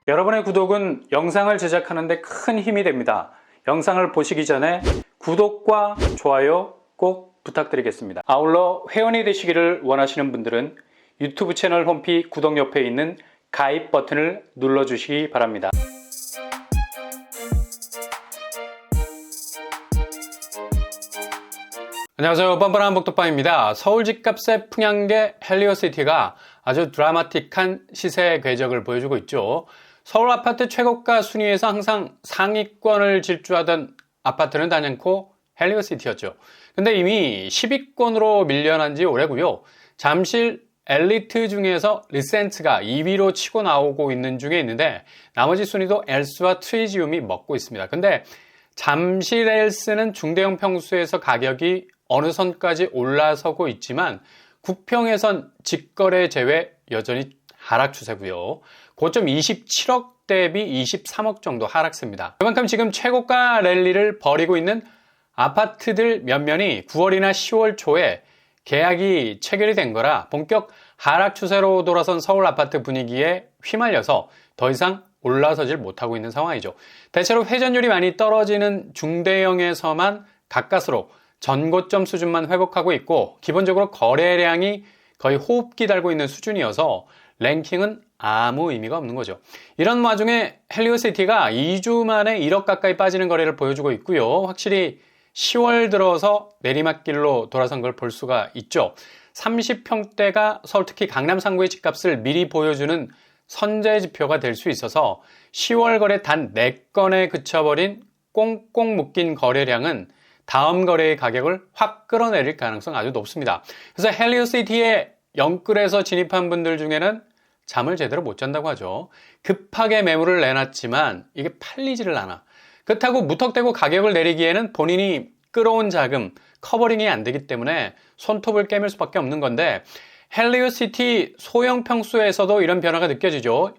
여러분의 구독은 영상을 제작하는 데 큰 힘이 됩니다. 영상을 보시기 전에 구독과 좋아요 꼭 부탁드리겠습니다. 아울러 회원이 되시기를 원하시는 분들은 유튜브 채널 홈피 구독 옆에 있는 가입 버튼을 눌러주시기 바랍니다. 안녕하세요. 뻔뻔한 복덕방입니다. 서울 집값의 풍향계 헬리오시티가 아주 드라마틱한 시세 궤적을 보여주고 있죠. 서울 아파트 최고가 순위에서 항상 상위권을 질주하던 아파트는 단연코 헬리오시티였죠. 근데 이미 10위권으로 밀려난 지 오래고요. 잠실 엘리트 중에서 리센트가 2위로 치고 나오고 있는 중에 있는데 나머지 순위도 엘스와 트리지움이 먹고 있습니다. 근데 잠실 엘스는 중대형 평수에서 가격이 어느 선까지 올라서고 있지만 국평에선 직거래 제외 여전히 하락 추세고요. 고점 27억 대비 23억 정도 하락세입니다. 그만큼 지금 최고가 랠리를 벌이고 있는 아파트들 몇몇이 9월이나 10월 초에 계약이 체결이 된 거라 본격 하락 추세로 돌아선 서울 아파트 분위기에 휘말려서 더 이상 올라서질 못하고 있는 상황이죠. 대체로 회전율이 많이 떨어지는 중대형에서만 가까스로 전고점 수준만 회복하고 있고 기본적으로 거래량이 거의 호흡기 달고 있는 수준이어서 랭킹은 아무 의미가 없는 거죠. 이런 와중에 헬리오시티가 2주 만에 1억 가까이 빠지는 거래를 보여주고 있고요. 확실히 10월 들어서 내리막길로 돌아선 걸 볼 수가 있죠. 30평대가 서울 특히 강남 상구의 집값을 미리 보여주는 선제 지표가 될 수 있어서 10월 거래 단 4건에 그쳐버린 꽁꽁 묶인 거래량은 다음 거래의 가격을 확 끌어내릴 가능성 아주 높습니다. 그래서 헬리오시티에 영끌에서 진입한 분들 중에는 잠을 제대로 못 잔다고 하죠. 급하게 매물을 내놨지만 이게 팔리지를 않아. 그렇다고 무턱대고 가격을 내리기에는 본인이 끌어온 자금, 커버링이 안 되기 때문에 손톱을 깨물 수밖에 없는 건데 헬리오시티 소형 평수에서도 이런 변화가 느껴지죠.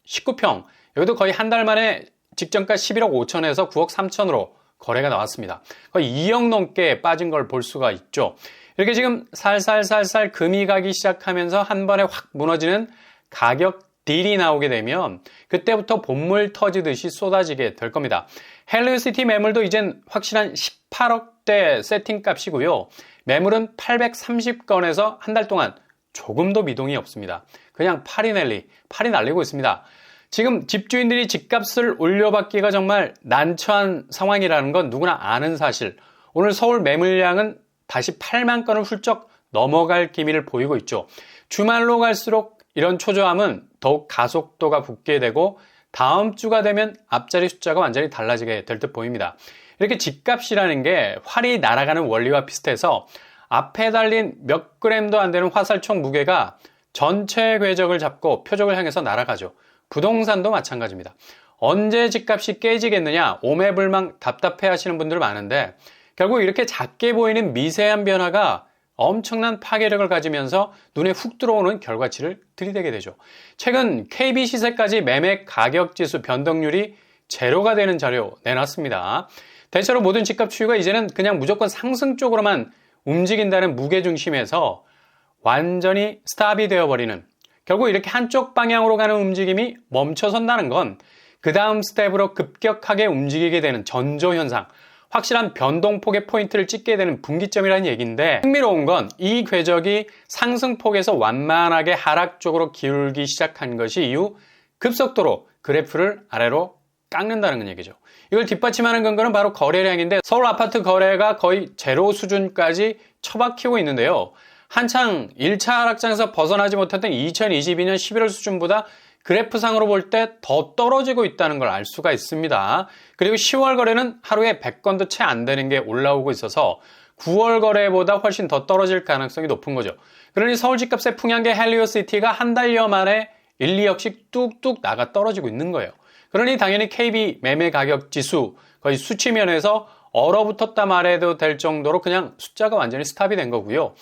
19평, 여기도 거의 한 달 만에 직전가 11억 5천에서 9억 3천으로 거래가 나왔습니다. 거의 2억 넘게 빠진 걸 볼 수가 있죠. 이렇게 지금 살살살살 금이 가기 시작하면서 한 번에 확 무너지는 가격 딜이 나오게 되면 그때부터 본물 터지듯이 쏟아지게 될 겁니다. 헬리오시티 매물도 이젠 확실한 18억대 세팅값이고요. 매물은 830건에서 한 달 동안 조금도 미동이 없습니다. 그냥 팔이 날리고 있습니다. 지금 집주인들이 집값을 올려받기가 정말 난처한 상황이라는 건 누구나 아는 사실. 오늘 서울 매물량은 다시 8만 건을 훌쩍 넘어갈 기미를 보이고 있죠. 주말로 갈수록 이런 초조함은 더욱 가속도가 붙게 되고 다음 주가 되면 앞자리 숫자가 완전히 달라지게 될 듯 보입니다. 이렇게 집값이라는 게 활이 날아가는 원리와 비슷해서 앞에 달린 몇 그램도 안 되는 화살촉 무게가 전체 궤적을 잡고 표적을 향해서 날아가죠. 부동산도 마찬가지입니다. 언제 집값이 깨지겠느냐 오매불망 답답해 하시는 분들 많은데 결국 이렇게 작게 보이는 미세한 변화가 엄청난 파괴력을 가지면서 눈에 훅 들어오는 결과치를 들이대게 되죠. 최근 KB 시세까지 매매 가격 지수 변동률이 제로가 되는 자료 내놨습니다. 대체로 모든 집값 추이가 이제는 그냥 무조건 상승 쪽으로만 움직인다는 무게중심에서 완전히 스탑이 되어버리는 결국 이렇게 한쪽 방향으로 가는 움직임이 멈춰선다는 건 그 다음 스텝으로 급격하게 움직이게 되는 전조현상, 확실한 변동폭의 포인트를 찍게 되는 분기점이라는 얘기인데 흥미로운 건 이 궤적이 상승폭에서 완만하게 하락 쪽으로 기울기 시작한 것이 이후 급속도로 그래프를 아래로 깎는다는 얘기죠. 이걸 뒷받침하는 근거는 바로 거래량인데 서울 아파트 거래가 거의 제로 수준까지 처박히고 있는데요. 한창 1차 하락장에서 벗어나지 못했던 2022년 11월 수준보다 그래프상으로 볼 때 더 떨어지고 있다는 걸 알 수가 있습니다. 그리고 10월 거래는 하루에 100건도 채 안 되는 게 올라오고 있어서 9월 거래보다 훨씬 더 떨어질 가능성이 높은 거죠. 그러니 서울 집값의 풍향계 헬리오시티가 한 달여 만에 1, 2억씩 뚝뚝 나가 떨어지고 있는 거예요. 그러니 당연히 KB 매매 가격 지수 거의 수치면에서 얼어붙었다 말해도 될 정도로 그냥 숫자가 완전히 스탑이 된 거고요.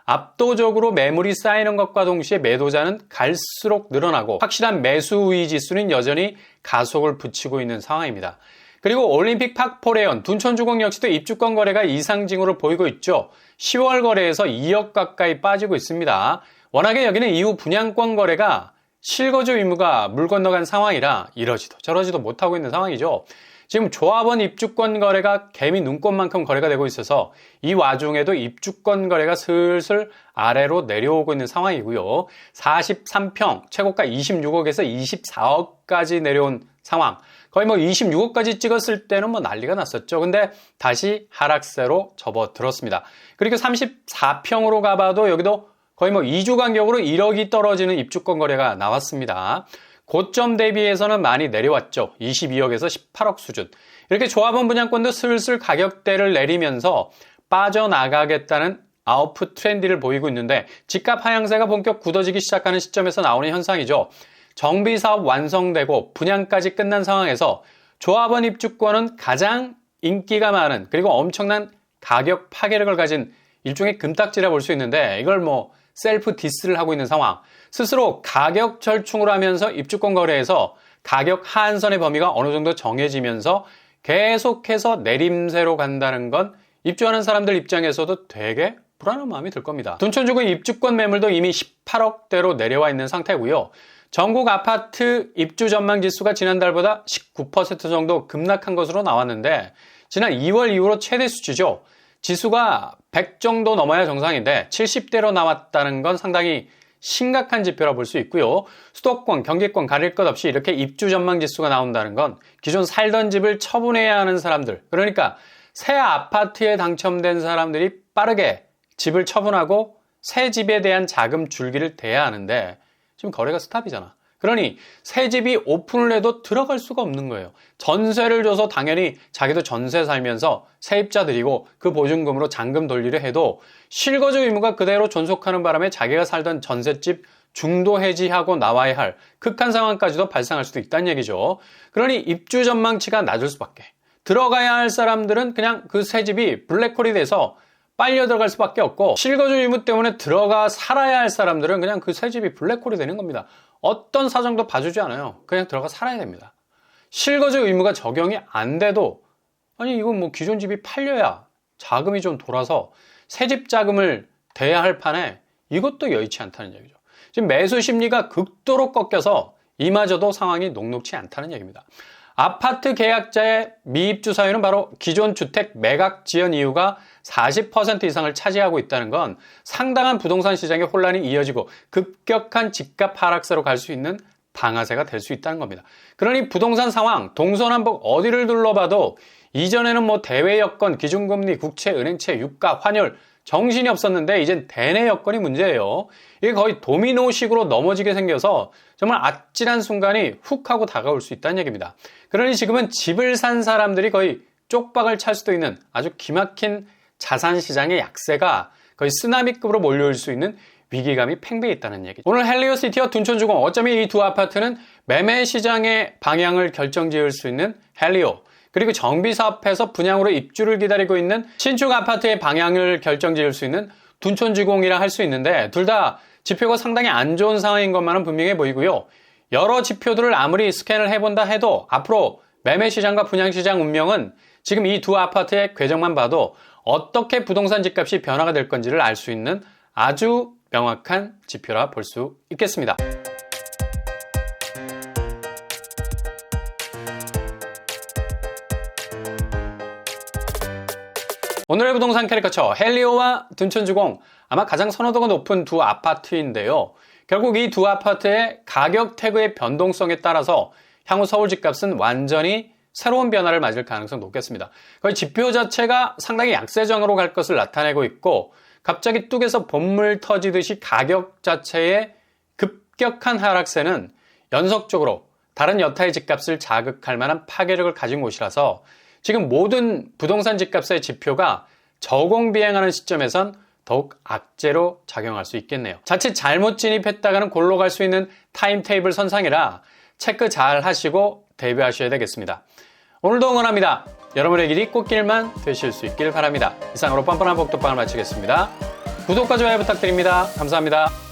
압도적으로 매물이 쌓이는 것과 동시에 매도자는 갈수록 늘어나고 확실한 매수 우위 지수는 여전히 가속을 붙이고 있는 상황입니다. 그리고 올림픽 파크포레온, 둔촌주공 역시도 입주권 거래가 이상 징후를 보이고 있죠. 10월 거래에서 2억 가까이 빠지고 있습니다. 워낙에 여기는 이후 분양권 거래가 실거주 의무가 물 건너간 상황이라 이러지도 저러지도 못하고 있는 상황이죠. 지금 조합원 입주권 거래가 개미 눈꽃만큼 거래가 되고 있어서 이 와중에도 입주권 거래가 슬슬 아래로 내려오고 있는 상황이고요. 43평 최고가 26억에서 24억까지 내려온 상황. 거의 뭐 26억까지 찍었을 때는 뭐 난리가 났었죠. 근데 다시 하락세로 접어들었습니다. 그리고 34평으로 가봐도 여기도 거의 뭐 2주 간격으로 1억이 떨어지는 입주권 거래가 나왔습니다. 고점 대비해서는 많이 내려왔죠. 22억에서 18억 수준. 이렇게 조합원 분양권도 슬슬 가격대를 내리면서 빠져나가겠다는 아웃풋 트렌드를 보이고 있는데 집값 하향세가 본격 굳어지기 시작하는 시점에서 나오는 현상이죠. 정비사업 완성되고 분양까지 끝난 상황에서 조합원 입주권은 가장 인기가 많은 그리고 엄청난 가격 파괴력을 가진 일종의 금딱지라 볼 수 있는데 이걸 뭐 셀프 디스를 하고 있는 상황. 스스로 가격 절충을 하면서 입주권 거래에서 가격 하한선의 범위가 어느 정도 정해지면서 계속해서 내림세로 간다는 건 입주하는 사람들 입장에서도 되게 불안한 마음이 들 겁니다. 둔촌 주거 입주권 매물도 이미 18억대로 내려와 있는 상태고요. 전국 아파트 입주 전망 지수가 지난달보다 19% 정도 급락한 것으로 나왔는데 지난 2월 이후로 최대 수치죠. 지수가 100 정도 넘어야 정상인데 70대로 나왔다는 건 상당히 심각한 지표라 볼 수 있고요. 수도권, 경기권 가릴 것 없이 이렇게 입주 전망 지수가 나온다는 건 기존 살던 집을 처분해야 하는 사람들, 그러니까 새 아파트에 당첨된 사람들이 빠르게 집을 처분하고 새 집에 대한 자금 줄기를 대야 하는데 지금 거래가 스탑이잖아. 그러니 새 집이 오픈을 해도 들어갈 수가 없는 거예요. 전세를 줘서 당연히 자기도 전세 살면서 세입자 드리고 그 보증금으로 잔금 돌리려 해도 실거주 의무가 그대로 존속하는 바람에 자기가 살던 전셋집 중도 해지하고 나와야 할 극한 상황까지도 발생할 수도 있다는 얘기죠. 그러니 입주 전망치가 낮을 수밖에. 들어가야 할 사람들은 그냥 그 새 집이 블랙홀이 돼서 빨려 들어갈 수밖에 없고 실거주 의무 때문에 들어가 살아야 할 사람들은 그냥 그 새 집이 블랙홀이 되는 겁니다. 어떤 사정도 봐주지 않아요. 그냥 들어가 살아야 됩니다. 실거주 의무가 적용이 안 돼도 아니 이건 뭐 기존 집이 팔려야 자금이 좀 돌아서 새 집 자금을 대야 할 판에 이것도 여의치 않다는 얘기죠. 지금 매수 심리가 극도로 꺾여서 이마저도 상황이 녹록치 않다는 얘기입니다. 아파트 계약자의 미입주 사유는 바로 기존 주택 매각 지연 이유가 40% 이상을 차지하고 있다는 건 상당한 부동산 시장의 혼란이 이어지고 급격한 집값 하락세로 갈 수 있는 방아쇠가 될 수 있다는 겁니다. 그러니 부동산 상황 동서남북 어디를 둘러봐도 이전에는 뭐 대외 여건, 기준금리, 국채, 은행채, 유가, 환율 정신이 없었는데 이젠 대내 여건이 문제예요. 이게 거의 도미노식으로 넘어지게 생겨서 정말 아찔한 순간이 훅 하고 다가올 수 있다는 얘기입니다. 그러니 지금은 집을 산 사람들이 거의 쪽박을 찰 수도 있는 아주 기막힌 자산 시장의 약세가 거의 쓰나미급으로 몰려올 수 있는 위기감이 팽배해 있다는 얘기죠. 오늘 헬리오시티와 둔촌주공 어쩌면 이 두 아파트는 매매 시장의 방향을 결정지을 수 있는 헬리오 그리고 정비사업에서 분양으로 입주를 기다리고 있는 신축 아파트의 방향을 결정지을 수 있는 둔촌주공이라 할 수 있는데 둘 다 지표가 상당히 안 좋은 상황인 것만은 분명해 보이고요. 여러 지표들을 아무리 스캔을 해본다 해도 앞으로 매매시장과 분양시장 운명은 지금 이 두 아파트의 궤적만 봐도 어떻게 부동산 집값이 변화가 될 건지를 알 수 있는 아주 명확한 지표라 볼 수 있겠습니다. 오늘의 부동산 캐리커처 헬리오와 둔촌주공 아마 가장 선호도가 높은 두 아파트인데요. 결국 이 두 아파트의 가격 태그의 변동성에 따라서 향후 서울 집값은 완전히 새로운 변화를 맞을 가능성이 높겠습니다. 거의 지표 자체가 상당히 약세장으로 갈 것을 나타내고 있고 갑자기 뚝에서 본물 터지듯이 가격 자체의 급격한 하락세는 연속적으로 다른 여타의 집값을 자극할 만한 파괴력을 가진 곳이라서 지금 모든 부동산 집값의 지표가 저공비행하는 시점에선 더욱 악재로 작용할 수 있겠네요. 자칫 잘못 진입했다가는 골로 갈 수 있는 타임테이블 선상이라 체크 잘 하시고 대비하셔야 되겠습니다. 오늘도 응원합니다. 여러분의 길이 꽃길만 되실 수 있길 바랍니다. 이상으로 뻔뻔한 복덕방을 마치겠습니다. 구독과 좋아요 부탁드립니다. 감사합니다.